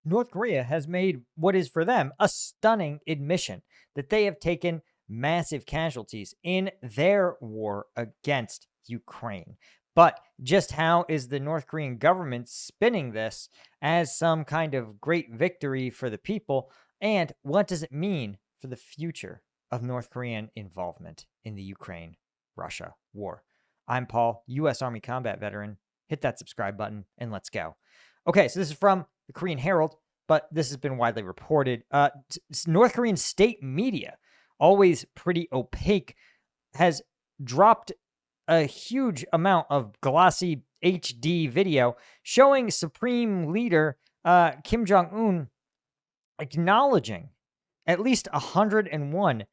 North Korea has made what is for them a stunning admission that they have taken massive casualties in their war against Ukraine. But just how is the North Korean government spinning this as some kind of great victory for the people? And what does it mean for the future of North Korean involvement in the Ukraine Russia war? I'm Paul, U.S. Army combat veteran. Hit that subscribe button and let's go. Okay, so this is from the Korean Herald, but this has been widely reported. North Korean state media, always pretty opaque, has dropped a huge amount of glossy HD video showing Supreme Leader Kim Jong Un acknowledging at least 101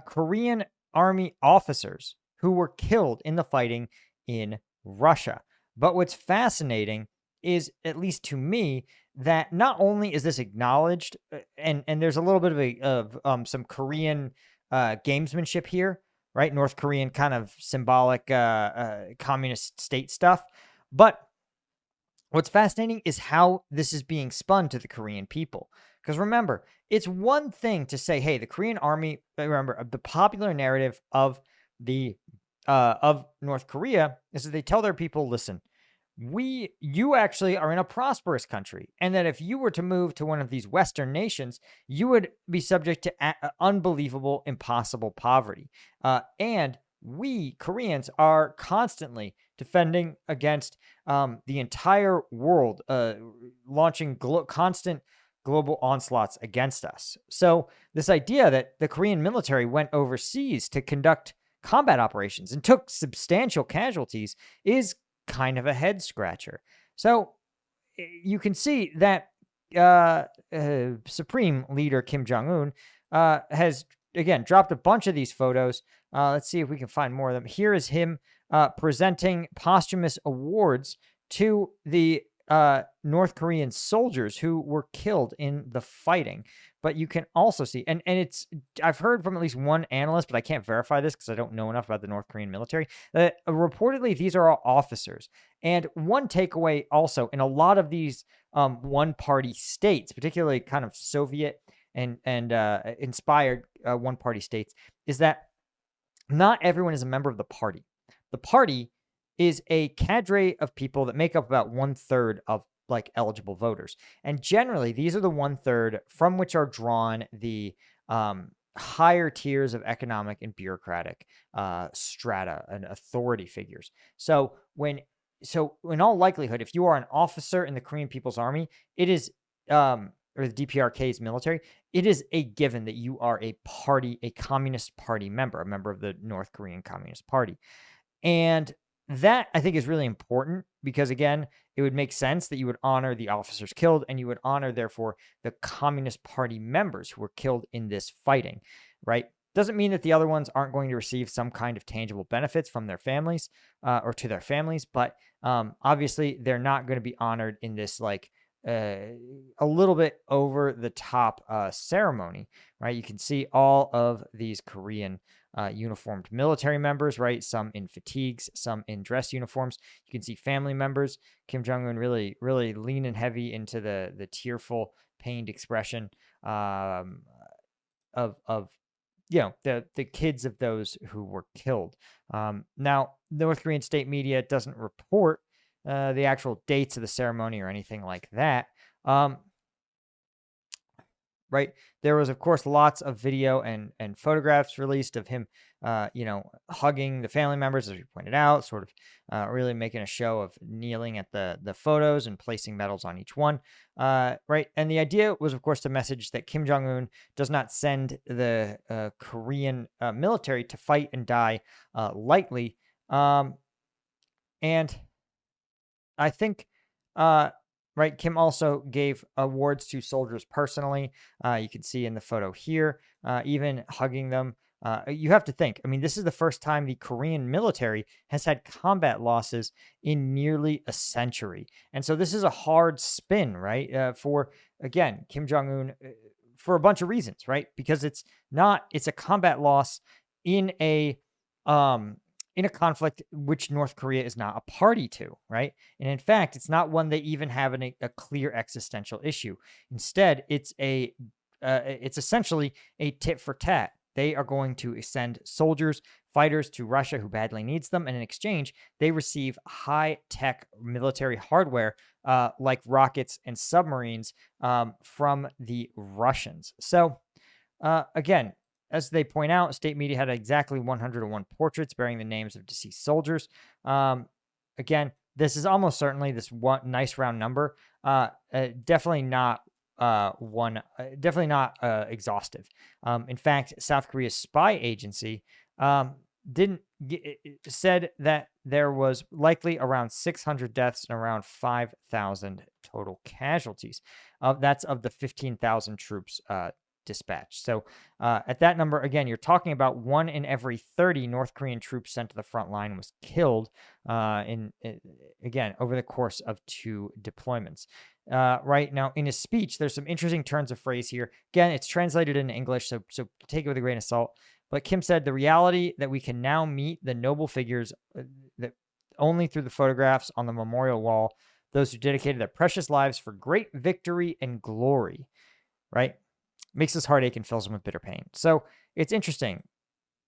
Korean army officers who were killed in the fighting in Russia. But what's fascinating is, at least to me, that not only is this acknowledged, and there's a little bit of some Korean gamesmanship here, right? North Korean kind of symbolic communist state stuff, but what's fascinating is how this is being spun to the Korean people. Because remember, it's one thing to say, "Hey, the Korean army." Remember, the popular narrative of North Korea is that they tell their people, "Listen, you actually are in a prosperous country, and that if you were to move to one of these Western nations, you would be subject to unbelievable, impossible poverty." And we Koreans are constantly defending against the entire world, launching constant global onslaughts against us. So this idea that the Korean military went overseas to conduct combat operations and took substantial casualties is kind of a head scratcher. So you can see that Supreme Leader Kim Jong Un has again dropped a bunch of these photos. Let's see if we can find more of them. Here is him presenting posthumous awards to the North Korean soldiers who were killed in the fighting. But you can also see, and I've heard from at least one analyst, but I can't verify this because I don't know enough about the North Korean military, that reportedly these are all officers. And one takeaway also in a lot of these one-party states, particularly kind of Soviet and inspired one-party states, is that not everyone is a member of the party. The party is a cadre of people that make up about 1/3 of like eligible voters. And generally, these are the 1/3 from which are drawn the higher tiers of economic and bureaucratic strata and authority figures. So in all likelihood, if you are an officer in the Korean People's Army, it is or the DPRK's military, it is a given that you are a Communist Party member, a member of the North Korean Communist Party. And that I think is really important because, again, it would make sense that you would honor the officers killed and you would honor, therefore, the Communist Party members who were killed in this fighting, right? Doesn't mean that the other ones aren't going to receive some kind of tangible benefits from their families or to their families, but obviously they're not going to be honored in this like a little bit over the top ceremony, right? You can see all of these Korean uniformed military members, right? Some in fatigues, some in dress uniforms. You can see family members. Kim Jong Un really, really leaning heavy into the tearful, pained expression of the kids of those who were killed. Now, North Korean state media doesn't report the actual dates of the ceremony or anything like that. Right. There was, of course, lots of video and photographs released of him, hugging the family members, as we pointed out, sort of really making a show of kneeling at the photos and placing medals on each one. Right. And the idea was, of course, the message that Kim Jong Un does not send the Korean military to fight and die lightly. And I think right, Kim also gave awards to soldiers personally. You can see in the photo here, even hugging them. You have to think, I mean, this is the first time the Korean military has had combat losses in nearly a century. And so this is a hard spin, right? For, again, Kim Jong Un, for a bunch of reasons, right? Because it's a combat loss in a in a conflict which North Korea is not a party to, right? And in fact, it's not one they even have a clear existential issue. Instead, it's essentially a tit for tat. They are going to send soldiers, fighters to Russia who badly needs them, and in exchange, they receive high-tech military hardware like rockets and submarines from the Russians. So, again, as they point out, state media had exactly 101 portraits bearing the names of deceased soldiers. Again, this is almost certainly this one nice round number. Definitely not exhaustive. In fact, South Korea's spy agency said that there was likely around 600 deaths and around 5,000 total casualties. That's of the 15,000 troops dispatched. So at that number, again, you're talking about 1 in every 30 North Korean troops sent to the front line was killed again, over the course of 2 deployments. Right now, in his speech, there's some interesting turns of phrase here. Again, it's translated into English, so take it with a grain of salt. But Kim said, the reality that we can now meet the noble figures that only through the photographs on the memorial wall, those who dedicated their precious lives for great victory and glory, right? Makes us heartache and fills them with bitter pain. So it's interesting.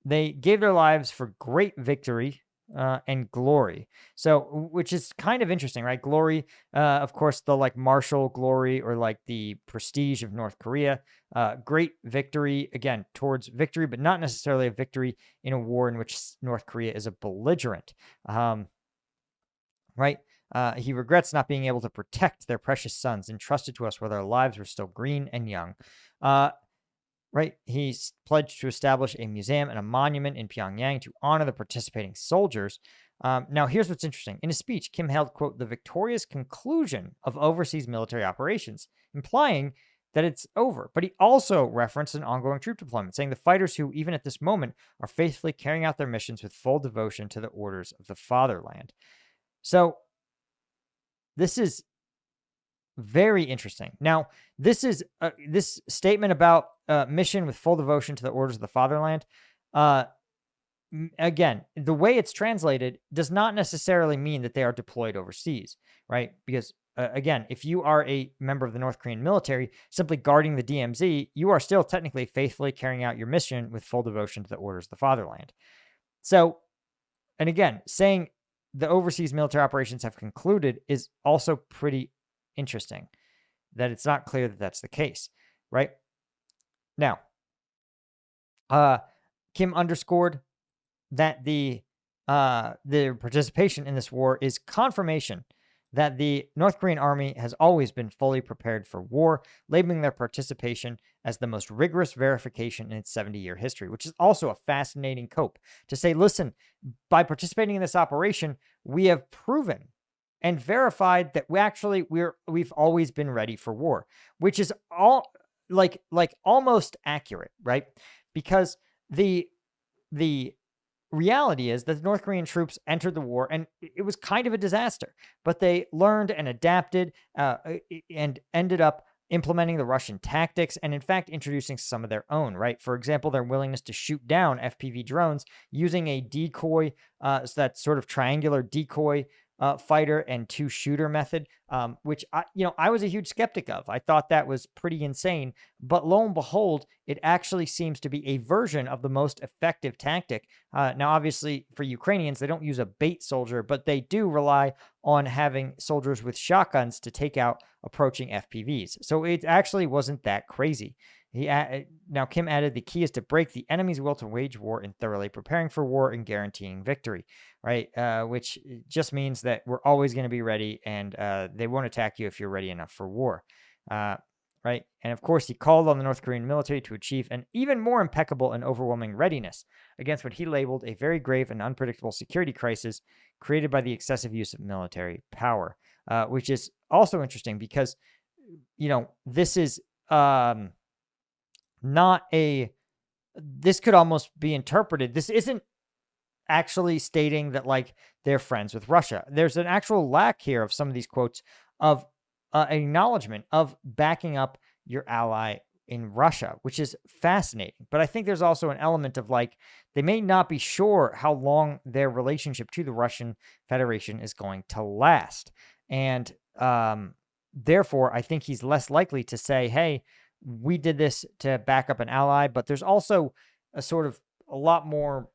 They gave their lives for great victory and glory. So, which is kind of interesting, right? Glory, of course, the like martial glory or like the prestige of North Korea. Great victory, again, towards victory, but not necessarily a victory in a war in which North Korea is a belligerent, right? He regrets not being able to protect their precious sons entrusted to us while their lives were still green and young. Right? He's pledged to establish a museum and a monument in Pyongyang to honor the participating soldiers. Now, here's what's interesting. In his speech, Kim hailed, quote, the victorious conclusion of overseas military operations, implying that it's over. But he also referenced an ongoing troop deployment, saying the fighters who, even at this moment, are faithfully carrying out their missions with full devotion to the orders of the fatherland. So, this is very interesting. Now, this is this statement about mission with full devotion to the orders of the fatherland. Again, the way it's translated does not necessarily mean that they are deployed overseas, right? Because again, if you are a member of the North Korean military simply guarding the DMZ, you are still technically faithfully carrying out your mission with full devotion to the orders of the fatherland. So, and again, saying the overseas military operations have concluded is also pretty interesting, that it's not clear that that's the case, right? Now, Kim underscored that the participation in this war is confirmation that the North Korean army has always been fully prepared for war, labeling their participation as the most rigorous verification in its 70-year history, which is also a fascinating cope to say, listen, by participating in this operation, we have proven and verified that we've always been ready for war, which is all like almost accurate, right? Because the reality is that the North Korean troops entered the war and it was kind of a disaster, but they learned and adapted and ended up implementing the Russian tactics and in fact introducing some of their own, right? For example, their willingness to shoot down FPV drones using a decoy, so that sort of triangular decoy fighter and 2-shooter method, which I was a huge skeptic of. I thought that was pretty insane, but lo and behold, it actually seems to be a version of the most effective tactic. Now, obviously, for Ukrainians, they don't use a bait soldier, but they do rely on having soldiers with shotguns to take out approaching FPVs. So it actually wasn't that crazy. Now, Kim added, the key is to break the enemy's will to wage war in thoroughly preparing for war and guaranteeing victory, right? Which just means that we're always going to be ready and they won't attack you if you're ready enough for war, right? And of course, he called on the North Korean military to achieve an even more impeccable and overwhelming readiness against what he labeled a very grave and unpredictable security crisis created by the excessive use of military power, which is also interesting because, this is... this could almost be interpreted. This isn't actually stating that like they're friends with Russia. There's an actual lack here of some of these quotes of an acknowledgement of backing up your ally in Russia, which is fascinating. But I think there's also an element of like, they may not be sure how long their relationship to the Russian Federation is going to last. And therefore, I think he's less likely to say, hey, we did this to back up an ally. But there's also a sort of a lot more.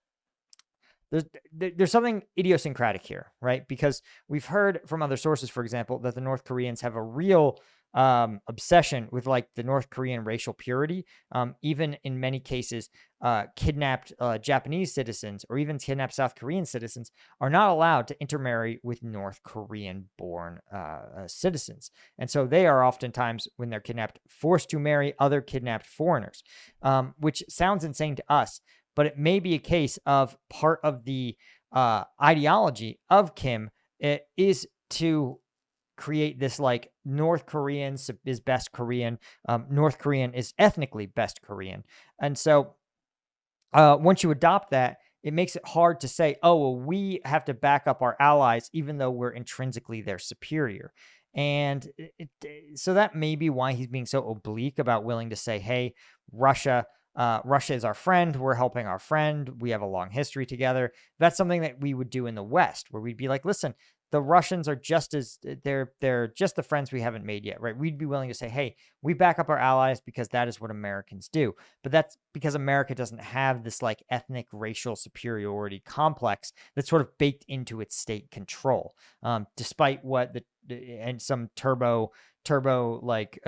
There's something idiosyncratic here, right? Because we've heard from other sources, for example, that the North Koreans have a real obsession with like the North Korean racial purity. Even in many cases, kidnapped Japanese citizens or even kidnapped South Korean citizens are not allowed to intermarry with North Korean born citizens. And so they are oftentimes, when they're kidnapped, forced to marry other kidnapped foreigners, which sounds insane to us. But it may be a case of part of the ideology of Kim is to create this like North Korean is best Korean, North Korean is ethnically best Korean. And so once you adopt that, it makes it hard to say, oh, well, we have to back up our allies, even though we're intrinsically their superior. And so that may be why he's being so oblique about willing to say, hey, Russia is our friend. We're helping our friend. We have a long history together. That's something that we would do in the West, where we'd be like, listen, the Russians are just as they're just the friends we haven't made yet, right? We'd be willing to say, hey, we back up our allies because that is what Americans do. But that's because America doesn't have this like ethnic racial superiority complex that's sort of baked into its state control, despite what and some turbo like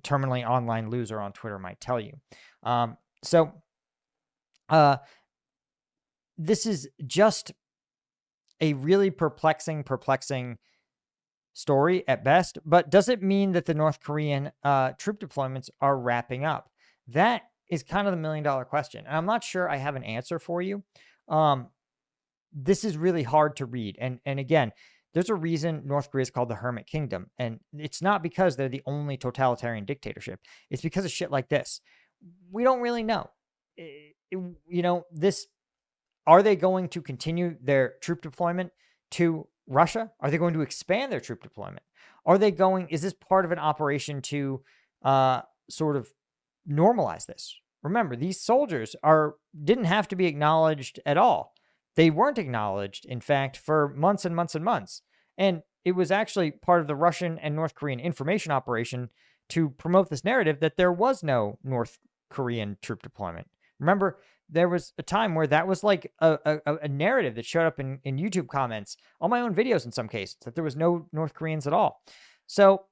terminally online loser on Twitter might tell you. This is just a really perplexing story at best. But does it mean that the North Korean troop deployments are wrapping up? That is kind of the million-dollar question. And I'm not sure I have an answer for you. This is really hard to read. And again, there's a reason North Korea is called the Hermit Kingdom. And it's not because they're the only totalitarian dictatorship. It's because of shit like this. We don't really know. Are they going to continue their troop deployment to Russia? Are they going to expand their troop deployment? Is this part of an operation to sort of normalize this? Remember, these soldiers didn't have to be acknowledged at all. They weren't acknowledged, in fact, for months and months and months. And it was actually part of the Russian and North Korean information operation to promote this narrative that there was no North Korean troop deployment. Remember, there was a time where that was like a narrative that showed up in YouTube comments on my own videos in some cases, that there was no North Koreans at all. So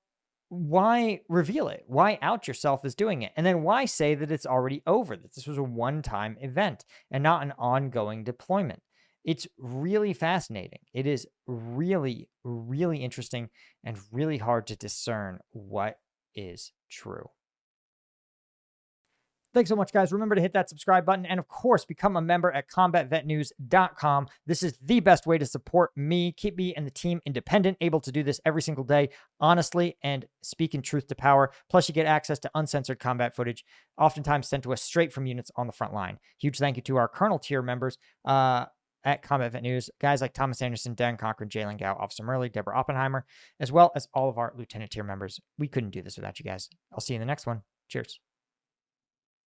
why reveal it? Why out yourself as doing it? And then why say that it's already over, that this was a one-time event and not an ongoing deployment? It's really fascinating. It is really, really interesting and really hard to discern what is true. Thanks so much, guys. Remember to hit that subscribe button and, of course, become a member at combatvetnews.com. This is the best way to support me, keep me and the team independent, able to do this every single day, honestly, and speaking truth to power. Plus, you get access to uncensored combat footage, oftentimes sent to us straight from units on the front line. Huge thank you to our Colonel tier members at Combat Vet News, guys like Thomas Anderson, Dan Cochran, Jalen Gow, Officer Murley, Deborah Oppenheimer, as well as all of our Lieutenant tier members. We couldn't do this without you guys. I'll see you in the next one. Cheers.